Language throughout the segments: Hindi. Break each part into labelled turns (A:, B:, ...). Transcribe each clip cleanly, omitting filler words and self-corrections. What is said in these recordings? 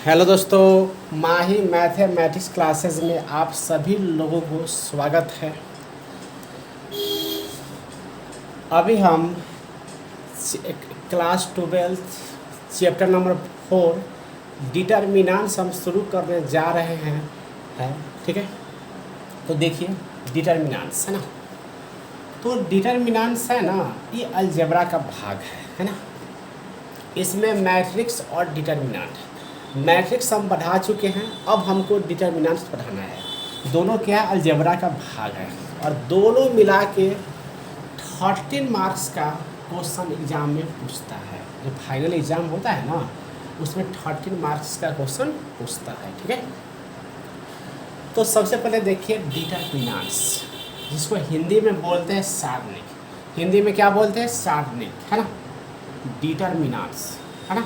A: हेलो दोस्तों, माही मैथमेटिक्स क्लासेस में आप सभी लोगों को स्वागत है। अभी हम क्लास 12 चैप्टर नंबर 4 डिटर्मिनेंट्स हम शुरू करने जा रहे हैं। ठीक है, तो देखिए डिटर्मिनेंट्स है ना। तो डिटर्मिनेंट्स है ना, ये अलजेब्रा का भाग है ना। इसमें मैट्रिक्स और डिटर्मिनेंट, मैट्रिक्स हम पढ़ा चुके हैं, अब हमको डिटर्मिनेंट्स पढ़ाना है। दोनों क्या अलजेब्रा का भाग है और दोनों मिला के 13 मार्क्स का क्वेश्चन एग्जाम में पूछता है। जो फाइनल एग्जाम होता है ना, उसमें 13 मार्क्स का क्वेश्चन पूछता है। ठीक है, तो सबसे पहले देखिए डिटर्मिनेंट्स, जिसको हिंदी में बोलते हैं सारणिक। हिंदी में क्या बोलते हैं? सारणिक, है ना। डिटर्मिनेंट्स है ना,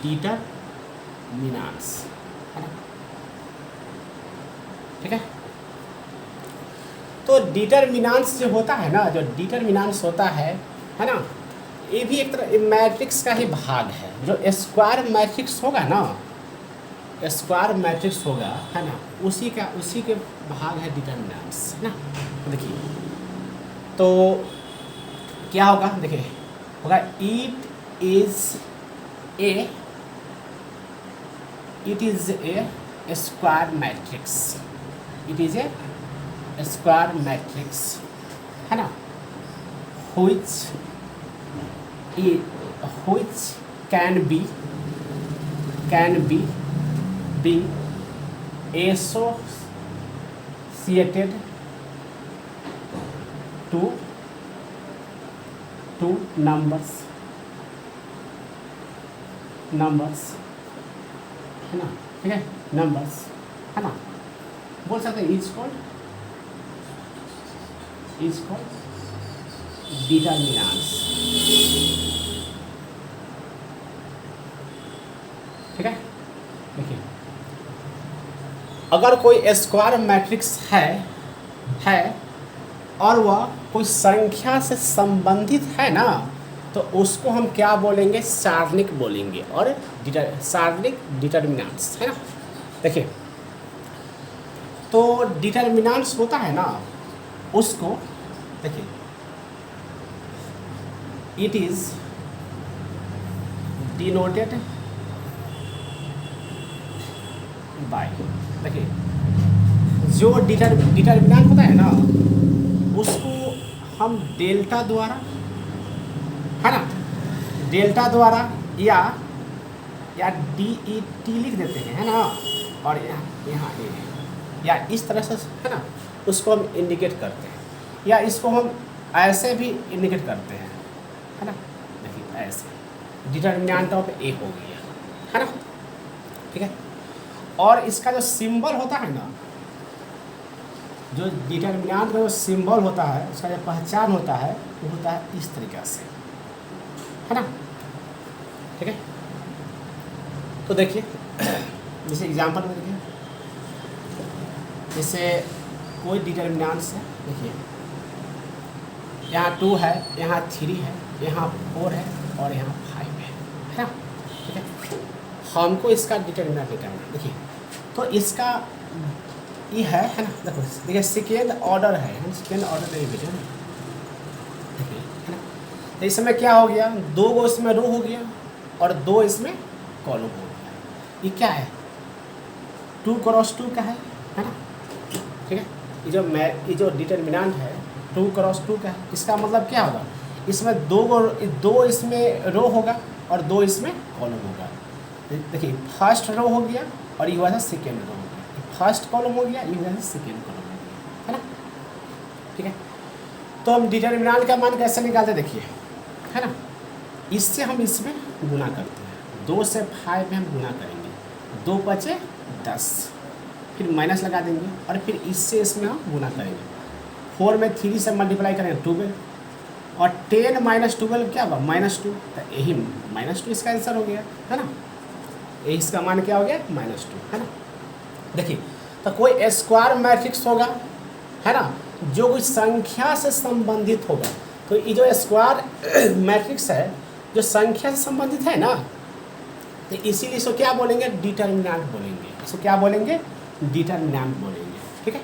A: डिटर्मिनेंट्स है ना। ठीक है, तो डिटर्मिनेंट्स जो होता है ना, जो डिटर्मिनेंट्स होता है ना, ये भी एक तरह मैट्रिक्स का ही भाग है। जो स्क्वायर मैट्रिक्स होगा ना, स्क्वायर मैट्रिक्स होगा है ना, उसी के भाग है डिटर्मिनेंट्स है ना। देखिए तो क्या होगा, देखिए होगा it is a square matrix. It is a square matrix है ना, which can be associated to numbers है ना। ठीक है, नंबर्स है ना, बोल सकते हैं इज कॉल्ड डिटर्मिनेंट्स। ठीक है, देखिए अगर कोई स्क्वायर मैट्रिक्स है और वह कोई संख्या से संबंधित है ना, तो उसको हम क्या बोलेंगे? सारणिक बोलेंगे। और सारणिक डिटर्मिनेंट्स है ना। देखिए तो डिटर्मिनेंट्स होता है ना, उसको देखिए इट इज डिनोटेड बाय, देखिए जो डिटर्मिनेंट होता है ना, उसको हम डेल्टा द्वारा है ना, डेल्टा द्वारा या DET लिख देते हैं है ना, और यहाँ ए, या इस तरह से है ना, उसको हम इंडिकेट करते हैं, या इसको हम ऐसे भी इंडिकेट करते हैं है ना। देखिए ऐसे डिटर्मिनेंट ऑफ ए हो गया है ना। ठीक है, और इसका जो सिंबल होता है ना, जो डिटर्मिनेंट का जो सिंबल होता है, उसका जो पहचान होता है, वो होता है इस तरीक़े से है ना। ठीक है, तो देखिए जैसे एग्जांपल में देखिए, जैसे कोई डिटर्मिनेंट्स है, देखिए यहाँ 2 है, यहाँ 3 है, यहाँ 4 है और यहाँ 5 है ना। ठीक है, हमको इसका डिटर्मिनेंट निकालना है। देखिए तो इसका ये है ना, देखिए सेकेंड ऑर्डर है, हम सेकेंड ऑर्डर डेरिवेटिव देखिए है ना। तो इस समय क्या हो गया, 2 गो इसमें रो हो गया और 2 इसमें कॉलम हो गया। ये क्या है? 2 क्रॉस 2 का है ना। ठीक है, ये जो डिटर्मिनेंट है 2 क्रॉस 2 का है। इसका मतलब क्या होगा, इसमें 2 इसमें रो होगा और 2 इसमें कॉलम होगा। देखिए फर्स्ट रो हो गया और ये वजह से सेकेंड रो हो गया, फर्स्ट कॉलम हो गया, ये वजह से सेकेंड कॉलम हो गया है ना। ठीक है, तो हम डिटर्मिनेंट का मान कैसे निकालते हैं, देखिए है ना। इससे हम इसमें गुना करते हैं, 2 से 5 में हम गुना करेंगे, 2 बचे 10, फिर माइनस लगा देंगे और फिर इससे इसमें हम गुना करेंगे। 4 में 3 से मल्टीप्लाई करेंगे 12, और 10 माइनस 12 क्या होगा? -2। तो यही -2 इसका आंसर हो गया है ना। यही इसका मान क्या हो गया? -2 है ना। देखिए तो कोई स्क्वायर मैट्रिक्स होगा है ना, जो कोई संख्या से संबंधित होगा। तो ये जो स्क्वायर मैट्रिक्स है, जो संख्या से संबंधित है ना, तो इसीलिए इसको क्या बोलेंगे, डिटर्मिनेंट बोलेंगे। इसको क्या बोलेंगे, डिटर्मिनेंट बोलेंगे। ठीक है,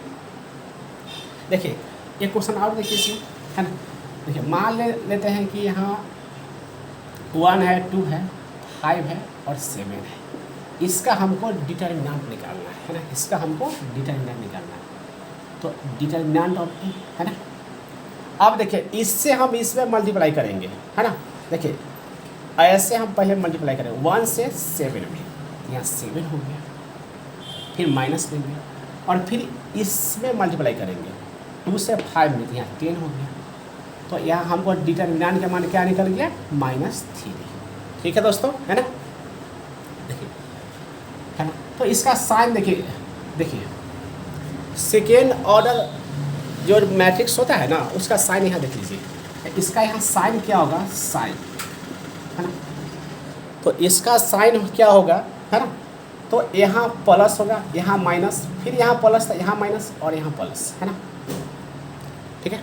A: देखिए एक क्वेश्चन और देखिए इसमें, है ना। देखिए मान लेते हैं कि यहाँ 1 है, 2 है, 5 है और 7 है। इसका हमको डिटर्मिनेंट निकालना है ना, इसका हमको डिटर्मिनेंट निकालना है। तो डिटर्मिनेंट ऑफ ए, है ना। अब देखिए इससे हम इसमें मल्टीप्लाई करेंगे, है ना। देखिए ऐसे हम पहले मल्टीप्लाई करेंगे 1 से 7 में, यहाँ 7 हो गया, फिर माइनस लेंगे और फिर इसमें मल्टीप्लाई करेंगे 2 से 5 में, यहाँ 10 हो गया। तो यहाँ हमको डिटर्मिनेंट का मान क्या निकल गया, -3। ठीक है दोस्तों, है ना। देखिए, है ना। तो इसका साइन देखिए, देखिए सेकेंड ऑर्डर जो मैट्रिक्स होता है ना, उसका साइन यहाँ देख लीजिए। इसका यहाँ साइन क्या होगा, साइन, है ना। तो इसका साइन क्या होगा, है ना। तो यहाँ प्लस होगा, यहाँ माइनस, फिर यहाँ प्लस, यहाँ माइनस और यहाँ प्लस, है ना। ठीक है,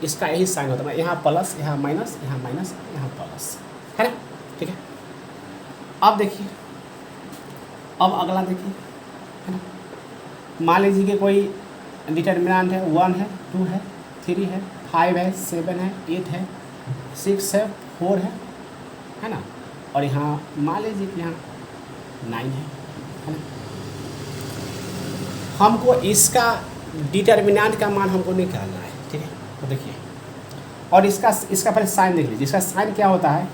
A: इसका यही साइन होता है, यहाँ प्लस, यहाँ माइनस, यहाँ माइनस, यहाँ प्लस, है ना। ठीक है, अब देखिए, अब अगला देखिए, है ना। मान लीजिए कि कोई डिटर्मिनेंट है, 1 है, 2 है, 3 है, 5 है, 7 है, 8 है, 6 है, 4 है ना। और यहाँ मान लीजिए कि यहाँ 9 है ना। हमको इसका डिटर्मिनेंट का मान हमको निकालना है। ठीक है, तो देखिए, और इसका पहले साइन देख लीजिए। इसका साइन क्या होता है,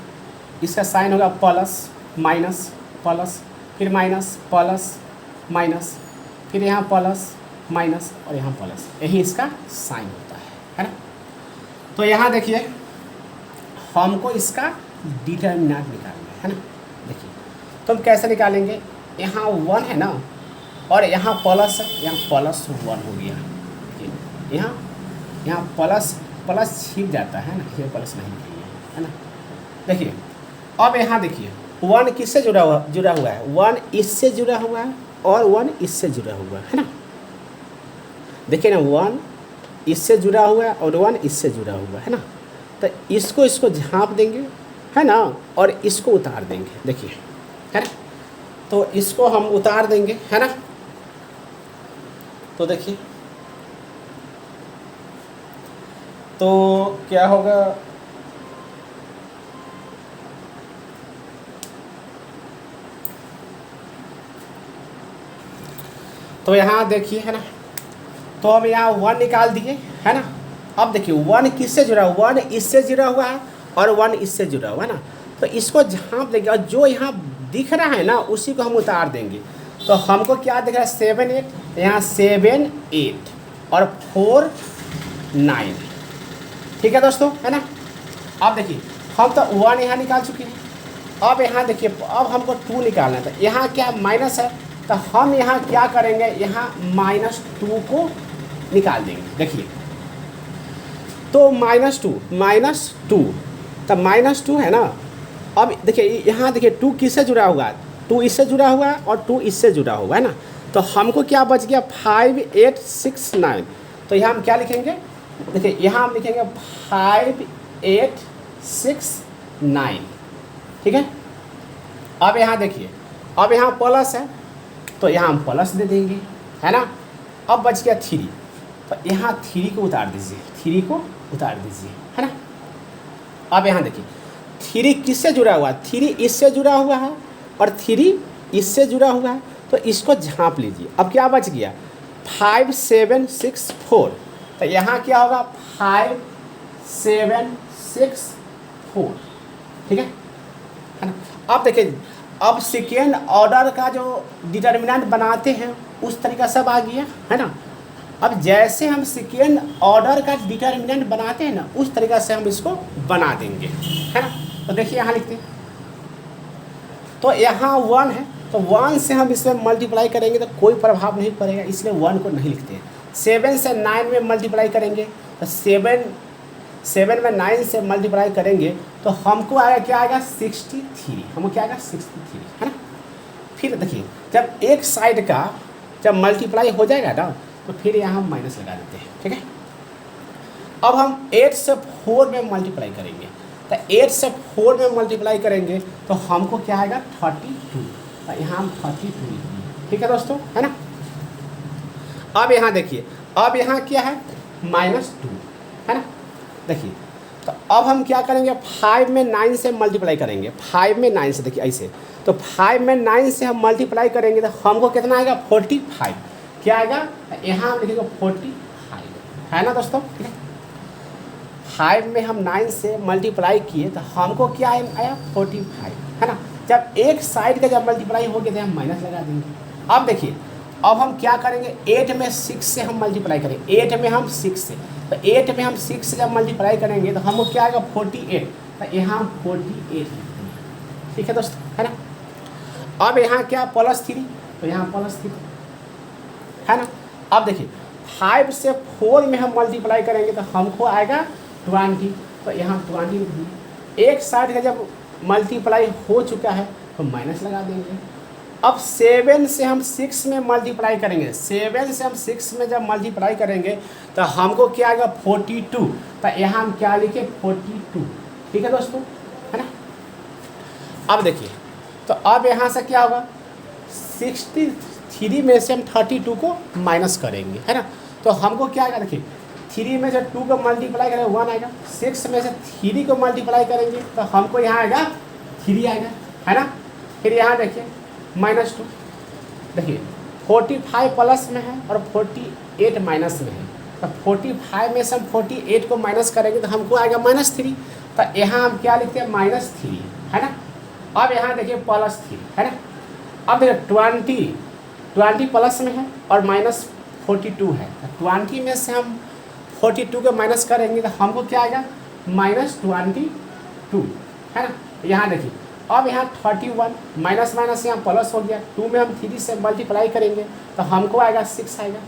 A: इसका साइन होगा प्लस माइनस प्लस, फिर माइनस प्लस माइनस, फिर यहाँ प्लस माइनस और यहाँ प्लस, यही इसका साइन होता है ना। तो यहाँ देखिए हमको इसका डिटर्मिनेंट निकालना है ना। देखिए तो हम कैसे निकालेंगे, यहाँ 1 है ना और यहाँ प्लस है, यहाँ +1 हो गया। यहाँ प्लस छिप जाता है ना, ये प्लस नहीं लिखेंगे, है ना। देखिए अब यहाँ देखिए 1 किससे जुड़ा हुआ है, 1 इससे जुड़ा हुआ है और 1 इससे जुड़ा हुआ है ना। देखिए ना 1 इससे जुड़ा हुआ है और 1 इससे जुड़ा हुआ है ना। तो इसको झाँप देंगे, है ना, और इसको उतार देंगे। देखिए, है ना। तो इसको हम उतार देंगे, है ना। तो देखिए तो क्या होगा, तो यहाँ देखिए, है ना। तो हम यहाँ 1 निकाल दिए, है ना। अब देखिए 1 किससे जुड़ा हुआ, 1 इससे जुड़ा हुआ है और 1 इससे जुड़ा हुआ है ना। तो इसको झाँप देंगे और जो यहाँ दिख रहा है ना उसी को हम उतार देंगे। तो हमको क्या दिख रहा है, 7 8, यहाँ 7 8 और 4 9। ठीक है दोस्तों, है ना। अब देखिए हम तो 1 यहाँ निकाल चुके हैं। अब यहाँ देखिए, अब हमको 2 निकालना था। यहाँ क्या माइनस है, तो हम यहाँ क्या करेंगे, यहाँ -2 को निकाल देंगे। देखिए तो -2 तब -2 है ना। अब देखिए यहाँ देखिए 2 किससे जुड़ा हुआ है, 2 इससे जुड़ा हुआ है और 2 इससे जुड़ा हुआ है ना। तो हमको क्या बच गया, 5 8 6 9। तो यहाँ हम क्या लिखेंगे, देखिए यहाँ हम लिखेंगे 5 8 6 9। ठीक है, अब यहाँ देखिए, अब यहाँ प्लस है तो यहाँ हम प्लस दे देंगे, है ना। अब बच गया 3, तो यहाँ 3 को उतार दीजिए, 3 को उतार दीजिए, है ना। अब यहाँ देखिए 3 किससे जुड़ा हुआ है, 3 इससे जुड़ा हुआ है और 3 इससे जुड़ा हुआ है। तो इसको झाँप लीजिए। अब क्या बच गया, 5 7 6 4। तो यहाँ क्या होगा, 5 7 6 4। ठीक है ना। अब देखिए, अब सेकेंड ऑर्डर का जो डिटर्मिनेंट बनाते हैं उस तरीका सब आ गया, है ना। अब जैसे हम सेकेंड ऑर्डर का डिटर्मिनेंट बनाते हैं ना, उस तरीका से हम इसको बना देंगे, है ना। तो देखिए यहाँ लिखते हैं, तो यहाँ 1 है तो 1 से हम इसमें मल्टीप्लाई करेंगे तो कोई प्रभाव नहीं पड़ेगा, इसलिए 1 को नहीं लिखते हैं। 7 से 9 में मल्टीप्लाई करेंगे तो 7 में 9 से मल्टीप्लाई करेंगे तो हमको आएगा, क्या आएगा, 63। हमको क्या आएगा, 63, है ना। फिर देखिए जब एक साइड का जब मल्टीप्लाई हो जाएगा ना तो फिर यहाँ हम माइनस लगा देते हैं। ठीक है, अब हम 8 से 4 में मल्टीप्लाई करेंगे तो 8 से 4 में मल्टीप्लाई करेंगे तो हमको क्या आएगा 32। तो यहाँ हम 32 लिखेंगे। ठीक है दोस्तों, है ना। अब यहाँ देखिए, अब यहाँ क्या है -2, है ना। देखिए तो अब हम क्या करेंगे, 5 में 9 से मल्टीप्लाई करेंगे, 5 में 9 से, देखिए ऐसे, तो 5 में 9 से हम मल्टीप्लाई करेंगे तो हमको कितना आएगा 45। क्या आएगा, यहाँ हम लिखेंगे 45, है ना दोस्तों। ठीक है, 5 में हम 9 से मल्टीप्लाई किए तो हमको क्या आया 45, है ना। जब एक साइड का जब मल्टीप्लाई हो गया तो हम माइनस लगा देंगे। अब देखिए, अब हम क्या करेंगे, 8 में 6 से हम मल्टीप्लाई करेंगे, 8 में हम 6 से, तो 8 में हम 6 से जब मल्टीप्लाई करेंगे तो हमको क्या आएगा 48। तो यहाँ हम 48 लिख देंगे। ठीक है दोस्तों, है ना। अब यहाँ क्या +3, तो यहाँ +3, है ना। अब देखिए 5 से 4 में हम मल्टीप्लाई करेंगे तो हमको आएगा 20। तो यहाँ 20 लिख देंगे। एक साइड का जब मल्टीप्लाई हो चुका है तो माइनस लगा देंगे। अब 7 से हम 6 में मल्टीप्लाई करेंगे, 7 से हम 6 में जब मल्टीप्लाई करेंगे तो हमको क्या आएगा 42। तो यहाँ हम क्या लिखे 42। ठीक है दोस्तों, है ना। अब देखिए, तो अब यहाँ से क्या होगा, 63 में से हम 32 को माइनस करेंगे, है ना। तो हमको क्या आएगा, देखिए 3 में से 2 को मल्टीप्लाई करेंगे 1 आएगा, 6 में से 3 को मल्टीप्लाई करेंगे तो हमको यहाँ आएगा 3 आएगा, है ना। फिर यहाँ देखिए -2, देखिए 45 प्लस में है और 48 माइनस में है। तो 45 में से हम 48 को माइनस करेंगे तो हमको आएगा -3। तो यहाँ हम क्या लिखते हैं -3, है ना। अब यहाँ देखिए +3, है ना। अब देखिए 20 प्लस में है और -42 है। तो 20 में से हम 42 को माइनस करेंगे तो हमको क्या आएगा -22, है ना। यहाँ देखिए, अब यहाँ 31 माइनस माइनस यहाँ प्लस हो गया, 2 में हम 3 से मल्टीप्लाई करेंगे तो हमको आएगा 6 आएगा।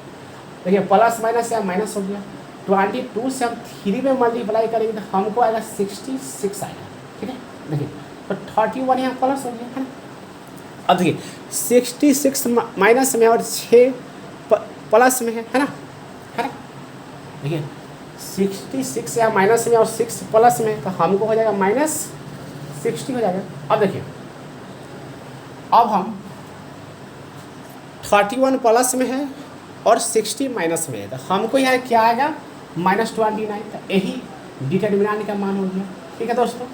A: देखिए प्लस माइनस यहाँ माइनस हो गया, 22 से हम 3 में मल्टीप्लाई करेंगे तो हमको आएगा 66 आएगा। ठीक है, देखिए तो 31 यहाँ प्लस हो गया, है ना। अब देखिए 66 माइनस में और 6 प्लस में है ना, है ना। देखिए 66 यहाँ माइनस में और 6 प्लस में, तो हमको हो जाएगा -60 हो जाएगा। अब देखिए, अब हम 31 प्लस में है और 60 माइनस में है, तो हमको यहाँ क्या आएगा -29। तो यही डिटरमिनेंट का मान हो गया। ठीक है दोस्तों,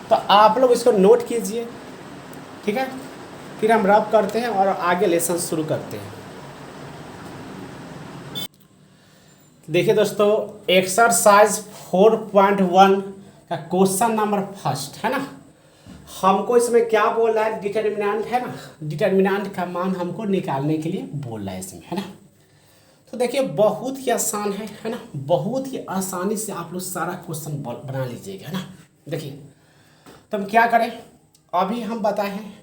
A: तो आप लोग इसको नोट कीजिए। ठीक है, फिर हम रब करते हैं और आगे लेसन शुरू करते हैं। देखिए दोस्तों, एक्सरसाइज 4.1 का क्वेश्चन नंबर फर्स्ट, है ना। हमको इसमें क्या बोल रहा है, डिटरमिनेंट है ना, डिटरमिनेंट का मान हमको निकालने के लिए बोल रहा है इसमें, है ना। तो देखिए बहुत ही आसान है ना, बहुत ही आसानी से आप लोग सारा क्वेश्चन बना लीजिएगा, है ना। देखिए तो हम क्या करें, अभी हम बताए हैं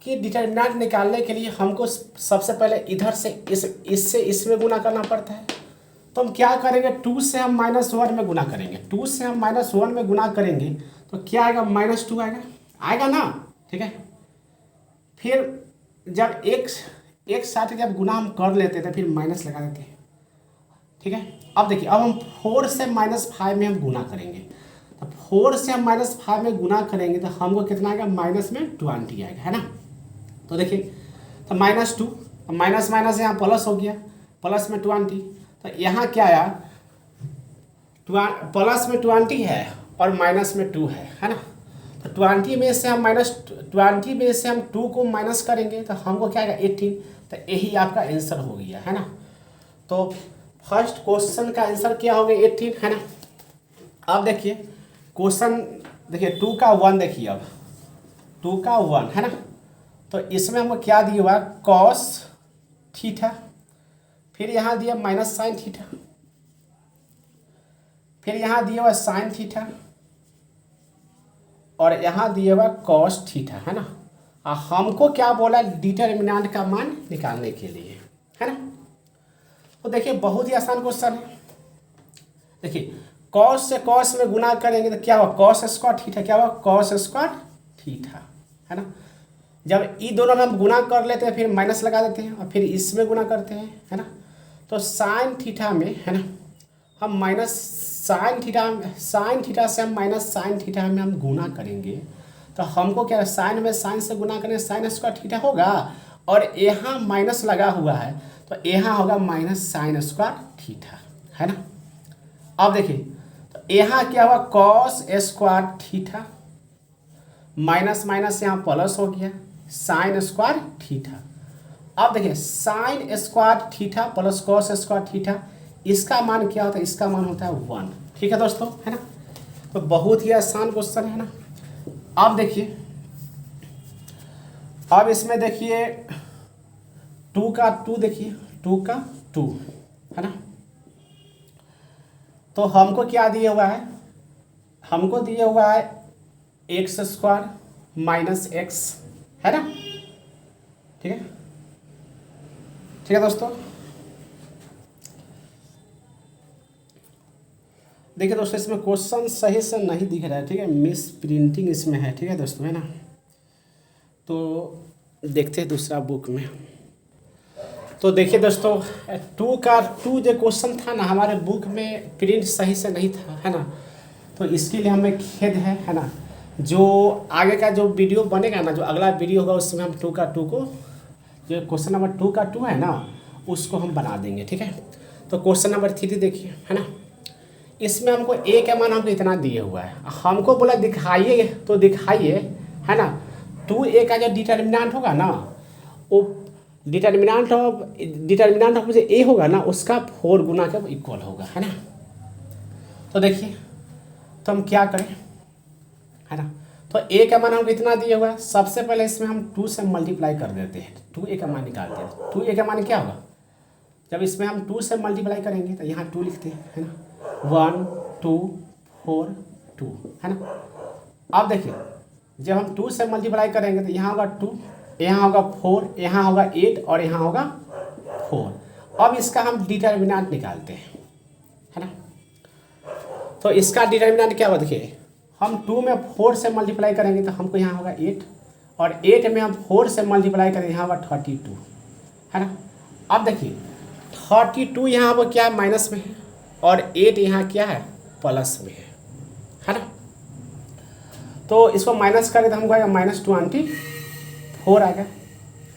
A: कि डिटरमिनेंट निकालने के लिए हमको सबसे पहले इधर से इससे इसमें गुना करना पड़ता है। तो हम क्या करेंगे, 2 से हम -1 में गुना करेंगे, 2 से हम -1 में गुना करेंगे तो क्या आएगा -2 आएगा ना। ठीक है, फिर जब एक साथ जब गुना हम कर लेते हैं तो फिर माइनस लगा देते हैं। ठीक है, अब देखिए, अब हम 4 से -5 में हम गुना करेंगे, तो 4 से हम -5 में गुना करेंगे तो हमको कितना आएगा -20 आएगा, है ना। तो देखिए, तो -2, माइनस माइनस यहाँ प्लस हो गया, प्लस में 20, तो यहाँ क्या आया, प्लस में 20 है और माइनस में 2 है ना। तो 20 में से हम -20 में से हम 2 को माइनस करेंगे तो हमको क्या आएगा 18। तो यही आपका आंसर हो गया, है ना। तो फर्स्ट क्वेश्चन का आंसर क्या हो गया 18, है ना। अब देखिए क्वेश्चन, देखिए 2 का 1, देखिए अब 2 का 1, है ना। तो इसमें हमको क्या दिया हुआ, cos थीटा, फिर यहाँ दिया -sin थीटा, फिर यहाँ दिया हुआ sin थीटा, और यहाँ दिया हुआ cos थीटा, है ना। हमको क्या बोला, डिटरमिनेंट का मान निकालने के लिए, है ना। तो देखिए बहुत ही आसान क्वेश्चन है। देखिए cos से cos में गुना करेंगे तो क्या हुआ, cos स्क्वायर थीटा, क्या हुआ cos स्क्वायर थीटा, है ना। जब ये दोनों में हम गुना कर लेते हैं फिर माइनस लगा देते हैं और फिर इसमें गुना करते हैं, है ना। तो साइन थीटा में, है ना, हम साइन थीटा से हम माइनस साइन थीटा में हम गुना करेंगे तो हमको क्या साइन में साइन से गुना करेंगे साइन स्क्वायर थीटा होगा और यहाँ माइनस लगा हुआ है तो यहाँ होगा माइनस साइन स्क्वायर थीटा, है ना। अब देखिए तो यहाँ क्या हुआ cos square theta minus minus यहाँ प्लस हो गया साइन स्क्वायर थीटा। अब देखिए sine square theta plus cos square theta इसका मान क्या होता है, इसका मान होता है 1। ठीक है दोस्तों, है ना। तो बहुत ही आसान क्वेश्चन है ना। अब देखिए अब इसमें देखिए 2 का 2 देखिए 2 का 2, है ना। तो हमको क्या दिया हुआ है, हमको दिया हुआ है एक्स स्क्वायर माइनस एक्स, है ना। ठीक है, ठीक है दोस्तों। देखिए दोस्तों इसमें क्वेश्चन सही से नहीं दिख रहा है, ठीक है, मिस प्रिंटिंग इसमें है, ठीक है दोस्तों, है ना। तो देखते हैं दूसरा बुक में। तो देखिए दोस्तों 2 का 2 जो क्वेश्चन था ना हमारे बुक में प्रिंट सही से नहीं था, है ना। तो इसके लिए हमें खेद है ना। जो आगे का जो वीडियो बनेगा ना, जो अगला वीडियो होगा उसमें हम 2 का 2 को जो क्वेश्चन नंबर 2 का 2 है ना उसको हम बना देंगे, ठीक है। तो क्वेश्चन नंबर 3 देखिए, है ना। इसमें हमको ए का मान हमको इतना दिए हुआ है, हमको बोला दिखाइए तो दिखाइए, है ना। 2a का जो डिटर्मिनेंट होगा ना वो डिटर्मिनेंट ऑफ जो ए होगा ना उसका 4 गुना के इक्वल होगा, है ना। तो देखिए तो हम क्या करें, है ना। तो ए का मान हमको इतना दिया हुआ है, सबसे पहले इसमें हम 2 से मल्टीप्लाई कर देते हैं, 2a का मान निकालते हैं। 2a का मान क्या होगा, जब इसमें हम 2 से मल्टीप्लाई करेंगे तो यहाँ 2 लिखते हैं, है ना। 1 2 4 2, है ना। अब देखिए जब हम 2 से मल्टीप्लाई करेंगे तो यहाँ होगा 2, यहाँ होगा 4, यहाँ होगा 8 और यहाँ होगा 4। अब इसका हम डिटर्मिनेंट निकालते हैं, है ना। तो इसका डिटर्मिनेंट क्या होगा, देखिए हम 2 में 4 से मल्टीप्लाई करेंगे तो हमको यहाँ होगा 8 और 8 में हम 4 से मल्टीप्लाई करेंगे यहाँ होगा 32, है ना। अब देखिए 32 यहाँ वो क्या है माइनस में है और 8 यहाँ क्या है प्लस में है ना। तो इसको माइनस करें तो हमको आएगा -24 आएगा,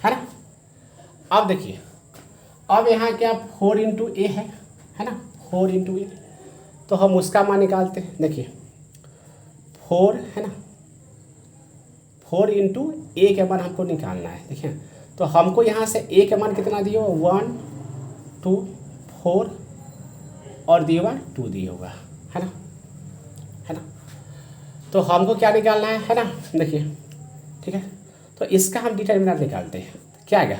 A: है ना। अब देखिए अब यहाँ क्या 4 इंटू ए है ना, 4 इंटू ए। तो हम उसका मान निकालते हैं, देखिए 4 है ना, 4 इंटू ए के मान हमको निकालना है। देखिए तो हमको यहाँ से ए के मान कितना दिए होगा 1 2 4 और दिए हुआ 2 दिए होगा, है ना, है ना। तो हमको क्या निकालना है ना, देखिए ठीक है। तो इसका हम डिटर्मिनेंट निकालते हैं, क्या आएगा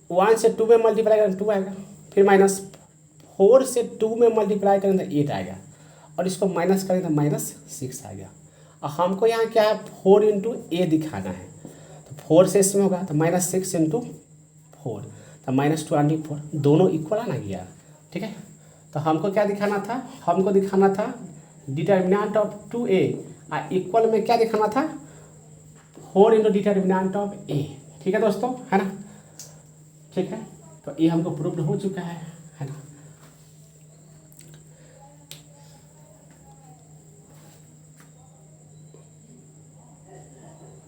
A: 1 से 2 में मल्टीप्लाई करें 2 आएगा, फिर -4 से 2 में मल्टीप्लाई करें तो 8 आएगा और इसको माइनस करें तो -6 आएगा। और हमको यहाँ क्या है 4 इंटू ए दिखाना है, तो 4 से इसमें होगा तो -6 इंटू 4 तो -24, दोनों इक्वल आना गया, ठीक है। तो हमको क्या दिखाना था, हमको दिखाना था डिटर्मिनेंट ऑफ 2a इक्वल में क्या दिखाना था 4 इंटू डिटर्मिनेंट ऑफ a, ठीक है दोस्तों, है ना। ठीक है, तो ये हमको प्रूव्ड हो चुका है ना।